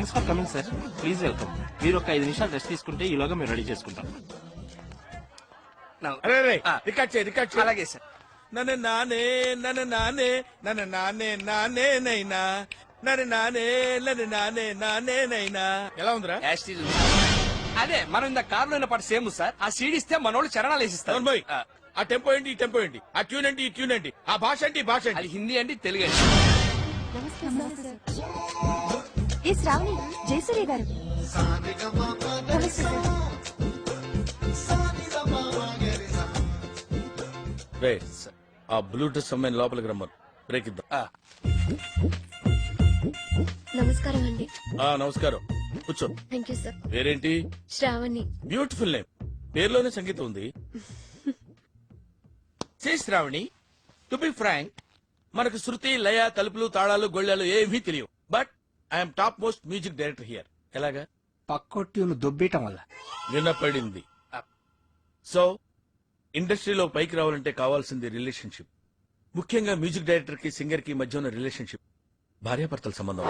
Thanks for coming sir. Please welcome. మీరు ఒక 5 నిమిషాలు రెస్ట్ తీసుకుంటే ఈలోగా మేము రెడీ చేసుకుంటాం. అలాగే సార్. నన్ను నానే నన్ను నానే నన్ను నానే నానే నైనా నన్ను నానే నన్ను నానే నానే నైనా. ఎలా ఉందిరా? అదే మనం ఇంత కారులో పాటు సేమ్ సార్. ఆ సీడీ ఇస్తే మనోళ్ళు చరణాలు వేసిస్తారు. ఆ టెంపో ఏంటి, ఈ టెంపో ఏంటి, ఆ ట్యూన్ ఏంటి, ఈ ట్యూన్ ఏంటి, ఆ భాష ఏంటి, ఈ భాష ఏంటి? అది హిందీ అండి, తెలుగు అండి. ఏ శ్రావణి, జయసూర్య గారు. ఆ బ్లూటూత్ అమ్మాయిని లోపలికి రమ్మను. బ్రేక్ ఇద్దాం. నమస్కారం అండి. నమస్కారం, కూర్చో. Thank you sir. పేరేంటి? శ్రావణి. Beautiful name. పేరులోనే సంగీతం ఉంది. శ్రావణి, టు బి ఫ్రాంక్, మనకు శృతి, లయ, తలుపులు, తాళాలు, గొళ్ళాలు ఏమీ తెలియవు. But I'm top most music director here. ఎలాగా? పక్కొట్టిను దొబ్బేయటం వల్ల వినపడింది. సో ఇండస్ట్రీలో పైకి రావాలంటే కావాల్సింది రిలేషన్షిప్. ముఖ్యంగా మ్యూజిక్ డైరెక్టర్ కి సింగర్ కి మధ్య ఉన్న రిలేషన్షిప్ భార్యాభర్తల సంబంధం.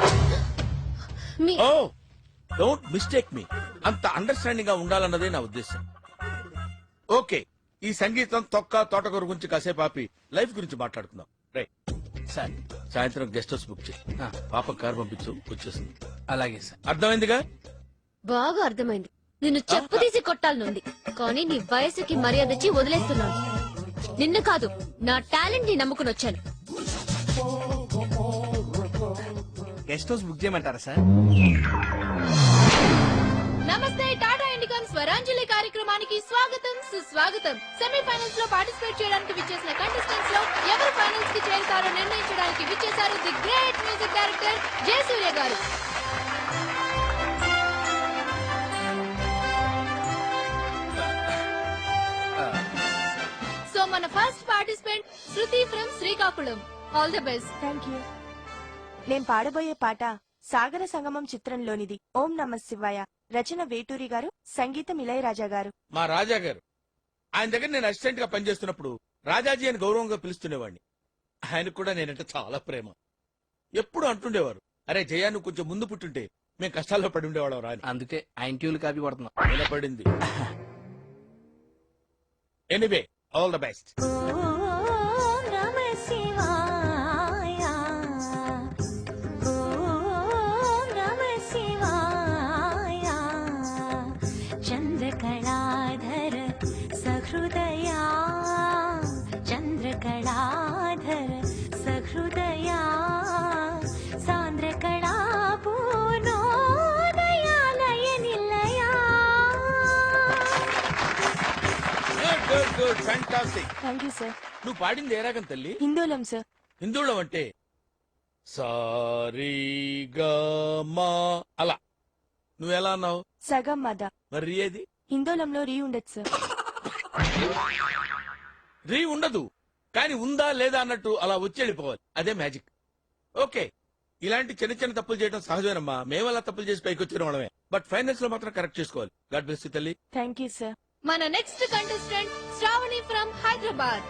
ఓ డోంట్ మిస్టేక్ మీ. అంత అండర్స్టాండింగ్ గా ఉండాలన్నదే నా ఉద్దేశం. ఓకే, ఈ సంగీతం తొక్క తోటకూర గురించి కాసేపు ఆపి లైఫ్ గురించి మాట్లాడుకుందాం. Right sir. సాయంత్రం గెస్ట్ హౌస్ బుక్ చేయి. పాప కారు పంపించు, వచ్చేసింది. అలాగే సార్. అర్థమైందిగా? బాగా అర్థమైంది. నిన్ను చెప్పు తీసి కొట్టాలనుంది, కానీ నీ వయసుకి మర్యాద ఇచ్చి వదిలేస్తున్నాను. నిన్ను కాదు, నా టాలెంట్ ని నమ్ముకుని వచ్చాను. గెస్ట్ హౌస్ బుక్ చేయమంటారా సార్? నమస్తే, టాటా ఇండికాన్ స్వరాంజలి కార్యక్రమానికి స్వాగతం, సుస్వాగతం. సెమీఫైనల్స్ లో పార్టిసిపేట్ చేయడానికి విచ్చేసిన కంటెస్టెంట్స్ లో ఎవరు ఫైనల్స్ కి చేరుతారో నిర్ణయించడానికి విచ్చేశారు the great music director Jayasurya గారు. సో మన first participant Shruti from Srikakulam. All the best. Thank you. నేను పాడబోయే పాట సాగర సంగమం చిత్రంలోనిది. ఓం నమః శివాయ. రచన వేటూరి గారు, సంగీతం ఇళయరాజా గారు. మా రాజా గారు. ఆయన దగ్గర నేను అసిస్టెంట్ గా పనిచేస్తున్నప్పుడు రాజాజీ అని గౌరవంగా పిలుస్తుండేవాడిని. ఆయనకు కూడా నేనంటే చాలా ప్రేమ. ఎప్పుడు అంటుండేవారు, అరే జయా నువ్వు కొంచెం ముందు పుట్టుంటే మేము కష్టాల్లో పడి ఉండేవాళ్ళం రా అని. అందుకే ఆయన ట్యూన్లు కాపీ కొడుతున్నాం. వినపడింది. Anyway, all the best. చంద్రకళాధర సహృదయా, చంద్రకళాధర సహృదయా, సాంద్రకళా పూర్ణోదయాలయ నిలయా. Good good, fantastic. Thank you sir. నువ్వు పాడింది ఏ రాగం తల్లి? హిందోళం సార్. హిందోళం అంటే సారీగమా అలా. నువ్వు ఎలా అన్నావు? సగం మద. మరి ఏది? హిందోళంలో రీ ఉండదు సార్. రీ ఉండదు, కానీ ఉందా లేదా అన్నట్టు అలా వచ్చి వెళ్ళిపోవాలి. అదే మ్యాజిక్. ఓకే, ఇలాంటి చిన్న చిన్న తప్పులు చేయడం సహజమేనమ్మా. మేము అలా తప్పులు చేసి పైకి వచ్చిన వాళ్ళమే. బట్ ఫైనల్స్ లో మాత్రం కరెక్ట్ చేసుకోవాలి. గాడ్ బ్లెస్ యు తల్లి. Thank you sir. మన next contestant Sravani from Hyderabad.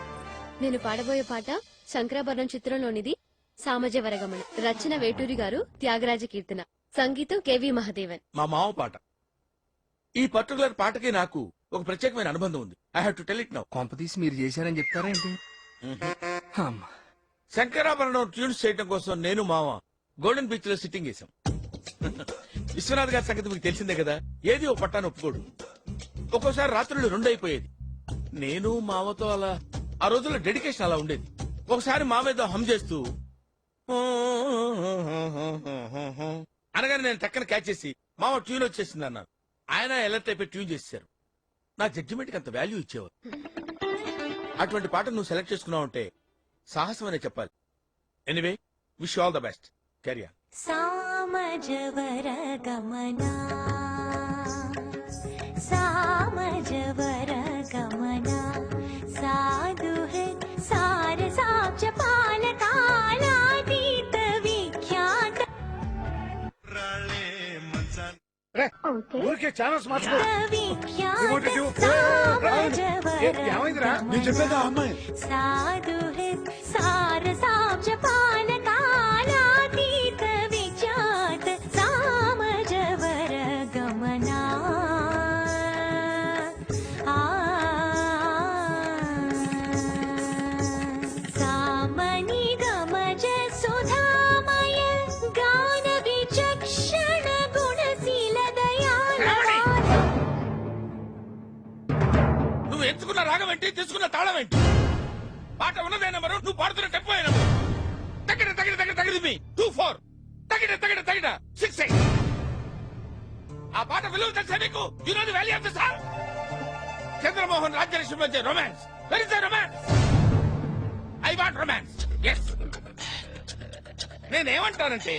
నేను పాడబోయే పాట శంకరాభరణం చిత్రంలోనిది. సామజ వరగమన. రచన వేటూరి గారు, త్యాగరాజ కీర్తన. సంగీతం కేవి మహాదేవన్. మా మామ పాట. ఈ పర్టికులర్ పాటకి నాకు ఒక ప్రత్యేకమైన అనుబంధం ఉంది. I have to tell it now. కొంపతీసి మీరు చేశారని చెప్తారా ఏంటి? శంకరాభరణం ట్యూన్స్ చేయడం కోసం నేను మామ గోల్డెన్ బీచ్ లో సిట్టింగ్ చేశాం. విశ్వనాథ్ గారి సంగతి మీకు తెలిసిందే కదా. ఏది ఓ పట్టాను ఒప్పుకోడు. ఒక్కోసారి రాత్రులు 2 అయిపోయేది. నేను మామతో అలా ఆ రోజుల్లో డెడికేషన్ అలా ఉండేది. ఒకసారి మామేదో హమ్ చేస్తూ అనగానే నేను టక్కన క్యాచ్ చేసి మామ ట్యూన్ వచ్చేసింది అన్నాను. ఆయన ఎలర్ట్ అయిపోయి ట్యూన్ చేశారు. నా జడ్జిమెంట్ కి అంత వాల్యూ ఇచ్చేవారు. అటువంటి పాట నువ్వు సెలెక్ట్ చేసుకున్నావు అంటే సాహసం అనే చెప్పాలి. Anyway, wish all the best. Carry on. సామజవర గమనా, సామజవర గమనా, సాధు సార సాక్ష పాలకాలాతీత విఖ్యాత. ఊరికే ఛానల్స్ మార్చుకో. సాధు సార సాక్ష పాలకాలాతీత విఖ్యాత సామజవర ఏంటి, తీసుకున్న తాళం ఏంటి? పాట ఉన్నదే నెంబరు, నువ్వు పాడుతున్న టెంపో నెంబరు. తగిన తగిన తగిన తగిన మీ 2-4 తగిన తగిన తగిన 6-8. ఆ పాట విలువ తెలుసా నీకు? You know the value of the song. Chandramohan Rajyalakshmi మధ్య romance. Where is the romance? I want romance. Yes. నేనేమంటానంటే,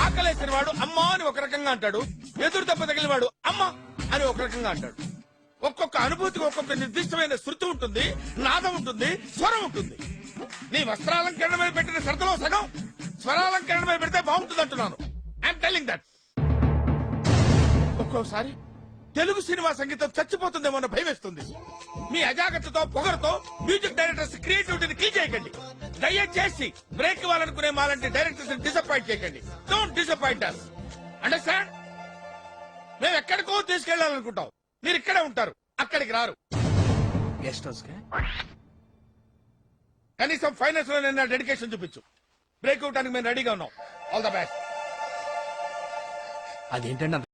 ఆకలేసిన వాడు అమ్మా అని ఒక రకంగా అంటాడు, ఎదురు దెబ్బ తగిలిన వాడు అమ్మ అని ఒక రకంగా అంటాడు. ఒక్కొక్క అనుభూతికి ఒక్కొక్క నిర్దిష్టమైన శృతి ఉంటుంది, నాదం ఉంటుంది, స్వరం ఉంటుంది. నీ వస్త్రాలంకరణ మీద పెట్టిన శ్రద్ధలో సగం స్వరాలంకరణ మీద పెడితే బాగుంటుంది అంటున్నాను. I'm telling that. ఒక్కోసారి తెలుగు సినిమా సంగీతం చచ్చిపోతుందేమో అన్న భయం వేస్తుంది. మీ అజాగ్రత్తతో పొగరుతో మ్యూజిక్ డైరెక్టర్స్ క్రియేటివిటీని కీ చేయకండి. దయచేసి బ్రేక్ ఇవ్వాలనుకునే మాలాంటి డైరెక్టర్స్ డిసప్పాయింట్ చేయకండి. Don't disappoint us. అండర్స్టాండ్? మేము ఎక్కడికో తీసుకెళ్లాలనుకుంటాం, మీరు ఇక్కడే ఉంటారు, అక్కడికి రారు. గెస్ట్ హౌస్ కనీసం ఫైనాన్స్ లో నేను డెడికేషన్ చూపించు. బ్రేక్ ఇవ్వడానికి మేము రెడీగా ఉన్నాం. All the best. అదేంటండి